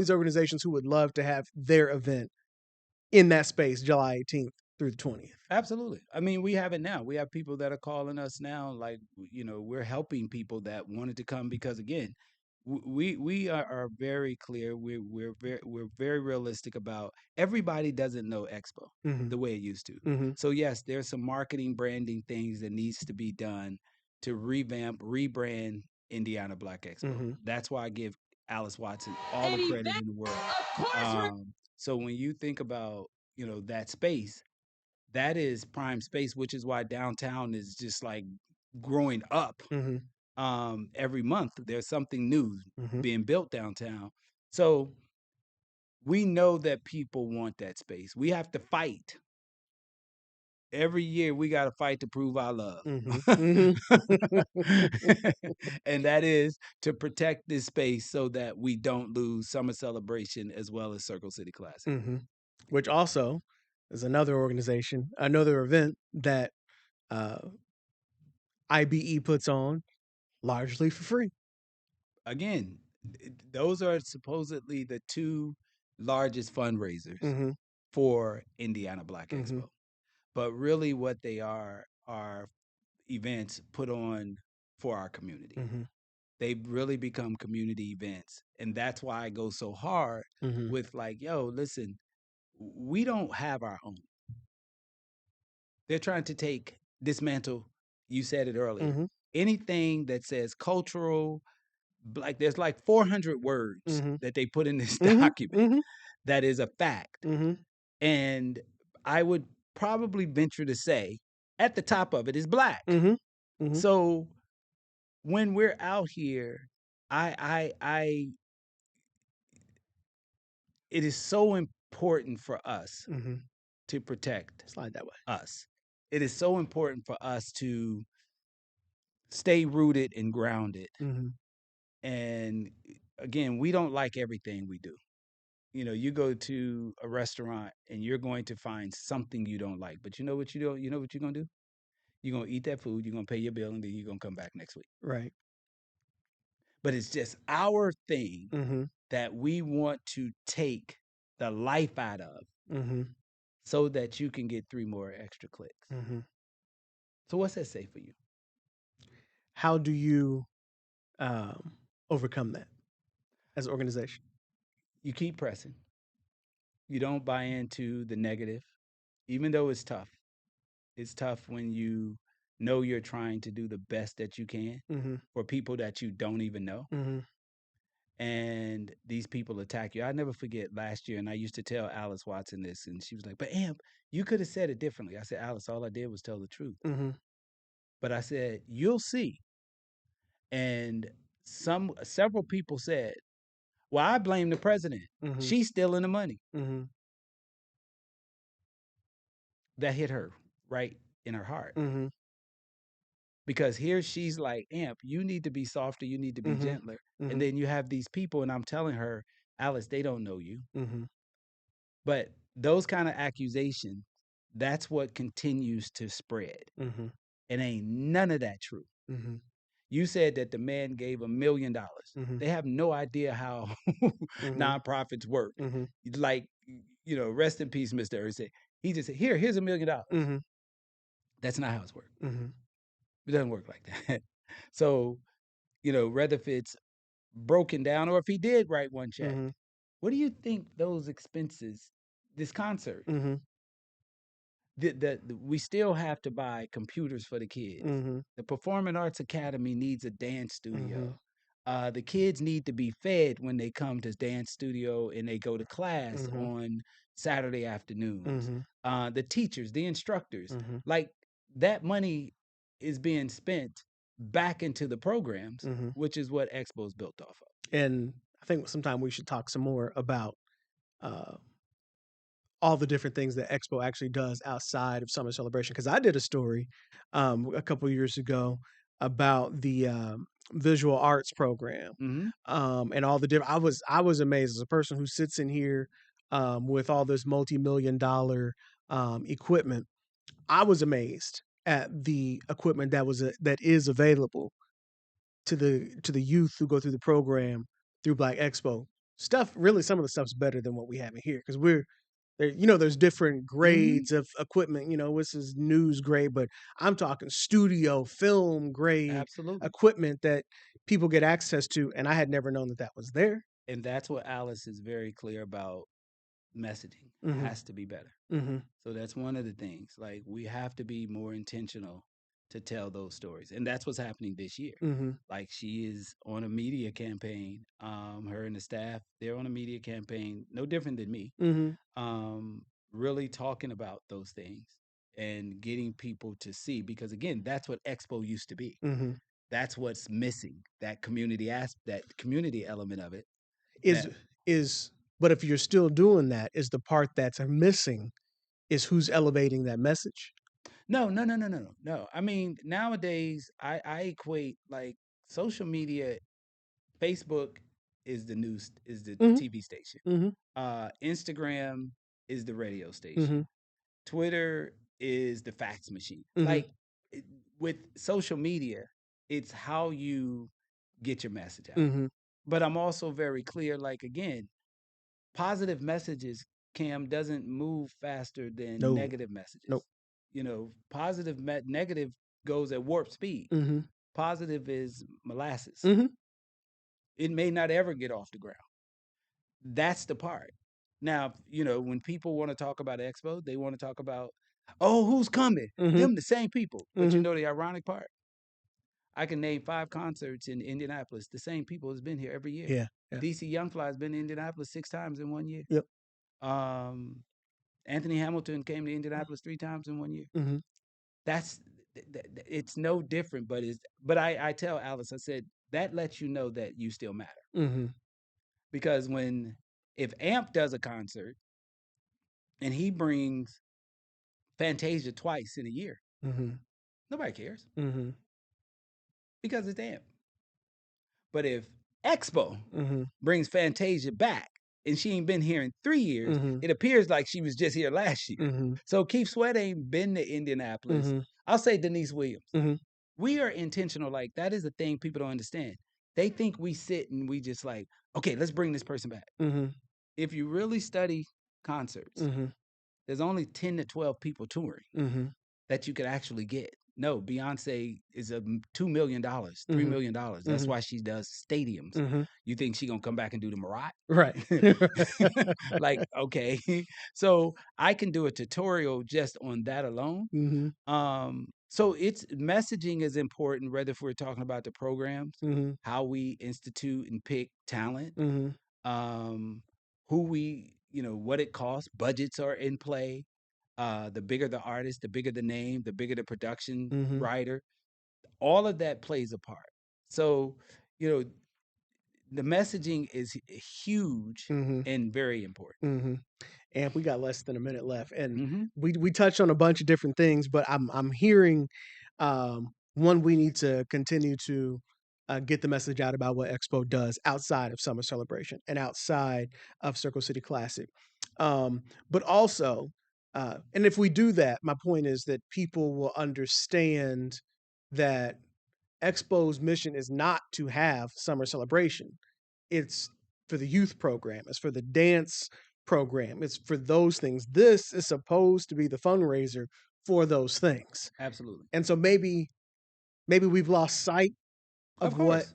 organizations who would love to have their event in that space, July 18th through the 20th. Absolutely. I mean, we have it now. We have people that are calling us now, like, we're helping people that wanted to come because, again, we are very clear. We're very realistic about everybody doesn't know Expo the way it used to. Mm-hmm. So yes, there's some marketing branding things that needs to be done to rebrand Indiana Black Expo. Mm-hmm. That's why I give Alice Watson all the credit in the world. So when you think about that space, that is prime space, which is why downtown is just like growing up. Mm-hmm. Every month there's something new Mm-hmm. being built downtown. So we know that people want that space. We have to fight. Every year we got to fight to prove our love. Mm-hmm. And that is to protect this space so that we don't lose Summer Celebration as well as Circle City Classic. Mm-hmm. Which also is another event that IBE puts on largely for free. Again, those are supposedly the two largest fundraisers for Indiana Black Expo. But really what they are events put on for our community. They've really become community events. And that's why I go so hard with like, yo, listen, we don't have our own. They're trying to dismantle, you said it earlier, anything that says cultural, like there's like 400 words that they put in this document that is a fact. And I would probably venture to say at the top of it is Black. So when we're out here, it is so important for us to protect us. It is so important for us to stay rooted and grounded. And again, we don't like everything we do. You go to a restaurant and you're going to find something you don't like. But you know what you know what you're going to do? You're going to eat that food, you're going to pay your bill, and then you're going to come back next week. Right. But it's just our thing that we want to take the life out of so that you can get 3 more extra clicks. So what's that say for you? How do you overcome that as an organization? You keep pressing. You don't buy into the negative, even though it's tough. It's tough when you know you're trying to do the best that you can for people that you don't even know. And these people attack you. I never forget last year, and I used to tell Alice Watson this, and she was like, but Amp, you could have said it differently. I said, Alice, all I did was tell the truth. But I said, you'll see. And several people said, well, I blame the president. She's stealing the money. That hit her right in her heart. Because here she's like, Amp, you need to be softer, you need to be gentler. And then you have these people, and I'm telling her, Alice, they don't know you. But those kind of accusations, that's what continues to spread. And ain't none of that true. You said that the man gave $1 million. They have no idea how nonprofits work. Like, rest in peace, Mr. Ursay. He just said, here's $1 million. That's not how it's worked. It doesn't work like that. So, whether if it's broken down or if he did write one check, what do you think those expenses, this concert, we still have to buy computers for the kids. The Performing Arts Academy needs a dance studio. The kids need to be fed when they come to dance studio and they go to class on Saturday afternoons. The teachers, the instructors, like that money is being spent back into the programs, which is what Expo is built off of. And I think sometime we should talk some more about uh, all the different things that Expo actually does outside of summer celebration. Because I did a story a couple years ago about the visual arts program and all the different. I was amazed as a person who sits in here with all this multi-million-dollar equipment. I was amazed at the equipment that is available to the youth who go through the program through Black Expo. Stuff really, some of the stuff's better than what we have in here because we're there. There's different grades of equipment. This is news grade, but I'm talking studio film grade Absolutely. equipment that people get access to, and I had never known that was there. And that's what Alice is very clear about. Messaging has to be better. So that's one of the things. Like, we have to be more intentional to tell those stories, and that's what's happening this year. Like, she is on a media campaign. Her and the staff, they're on a media campaign, no different than me. Really talking about those things and getting people to see, because again, that's what Expo used to be. That's what's missing. That community element of it is but if you're still doing that, is the part that's missing is who's elevating that message. No. I mean, nowadays, I equate, like, social media. Facebook is the news, is the TV station. Instagram is the radio station. Twitter is the fax machine. Like, with social media, it's how you get your message out. But I'm also very clear, like, again, positive messages, Cam, doesn't move faster than No. negative messages. Nope. Negative goes at warp speed. Positive is molasses. It may not ever get off the ground. That's the part. Now, when people want to talk about Expo, they want to talk about, oh, who's coming? Them the same people. But the ironic part? I can name 5 concerts in Indianapolis. The same people has been here every year. Yeah. DC Young Fly has been in Indianapolis 6 times in 1 year. Yep. Anthony Hamilton came to Indianapolis 3 times in 1 year. It's no different, but I tell Alice, I said, that lets you know that you still matter. Because if Amp does a concert and he brings Fantasia twice in a year, nobody cares. Because it's Amp. But if Expo brings Fantasia back and she ain't been here in 3 years, it appears like she was just here last year. So Keith Sweat ain't been to Indianapolis. I'll say Denise Williams. We are intentional. Like, that is the thing people don't understand. They think we sit and we just like, okay, let's bring this person back. If you really study concerts, there's only 10 to 12 people touring that you could actually get. No, Beyonce is $2 million, $3 million. That's why she does stadiums. You think she gonna come back and do the Marat? Right. Like, okay. So I can do a tutorial just on that alone. So it's messaging is important, whether if we're talking about the programs, how we institute and pick talent, who we, what it costs, budgets are in play. The bigger the artist, the bigger the name, the bigger the production writer, all of that plays a part. So, the messaging is huge and very important. And we got less than a minute left, and we touched on a bunch of different things, but I'm hearing one, we need to continue to get the message out about what Expo does outside of Summer Celebration and outside of Circle City Classic, but also, and if we do that, my point is that people will understand that Expo's mission is not to have Summer Celebration. It's for the youth program. It's for the dance program. It's for those things. This is supposed to be the fundraiser for those things. Absolutely. And so maybe we've lost sight of what.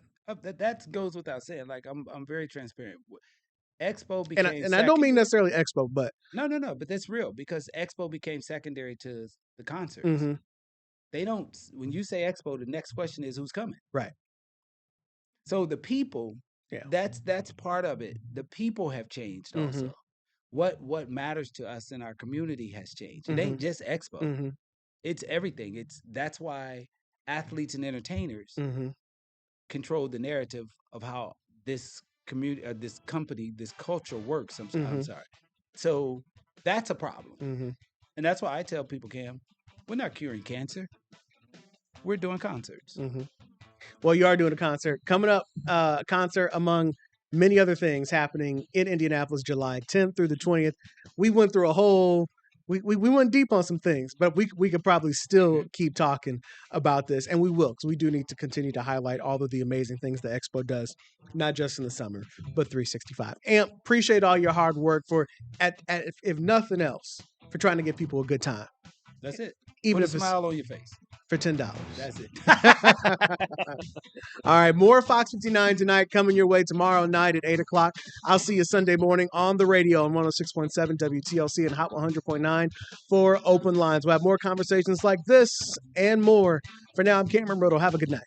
That goes without saying. Like, I'm very transparent. Expo became and I don't mean necessarily Expo, but no, but that's real, because Expo became secondary to the concerts. They don't. When you say Expo, the next question is who's coming. Right. So the people. Yeah. That's part of it. The people have changed also. What matters to us in our community has changed. It ain't just Expo. It's everything. That's why athletes and entertainers control the narrative of how this community, this company, this culture works. I'm sorry. So that's a problem, and that's why I tell people, Cam, we're not curing cancer. We're doing concerts. Well, you are doing a concert coming up. Concert among many other things happening in Indianapolis, July 10th through the 20th. We went through a whole. We went deep on some things, but we could probably still keep talking about this, and we will, because we do need to continue to highlight all of the amazing things the Expo does, not just in the summer, but 365. And appreciate all your hard work for, if nothing else, for trying to give people a good time. That's it. Even Put if a smile on your face. For $10. That's it. All right, more Fox 59 tonight coming your way tomorrow night at 8 o'clock. I'll see you Sunday morning on the radio on 106.7 WTLC and Hot 100.9 for Open Lines. We'll have more conversations like this and more. For now, I'm Cameron Riddle. Have a good night.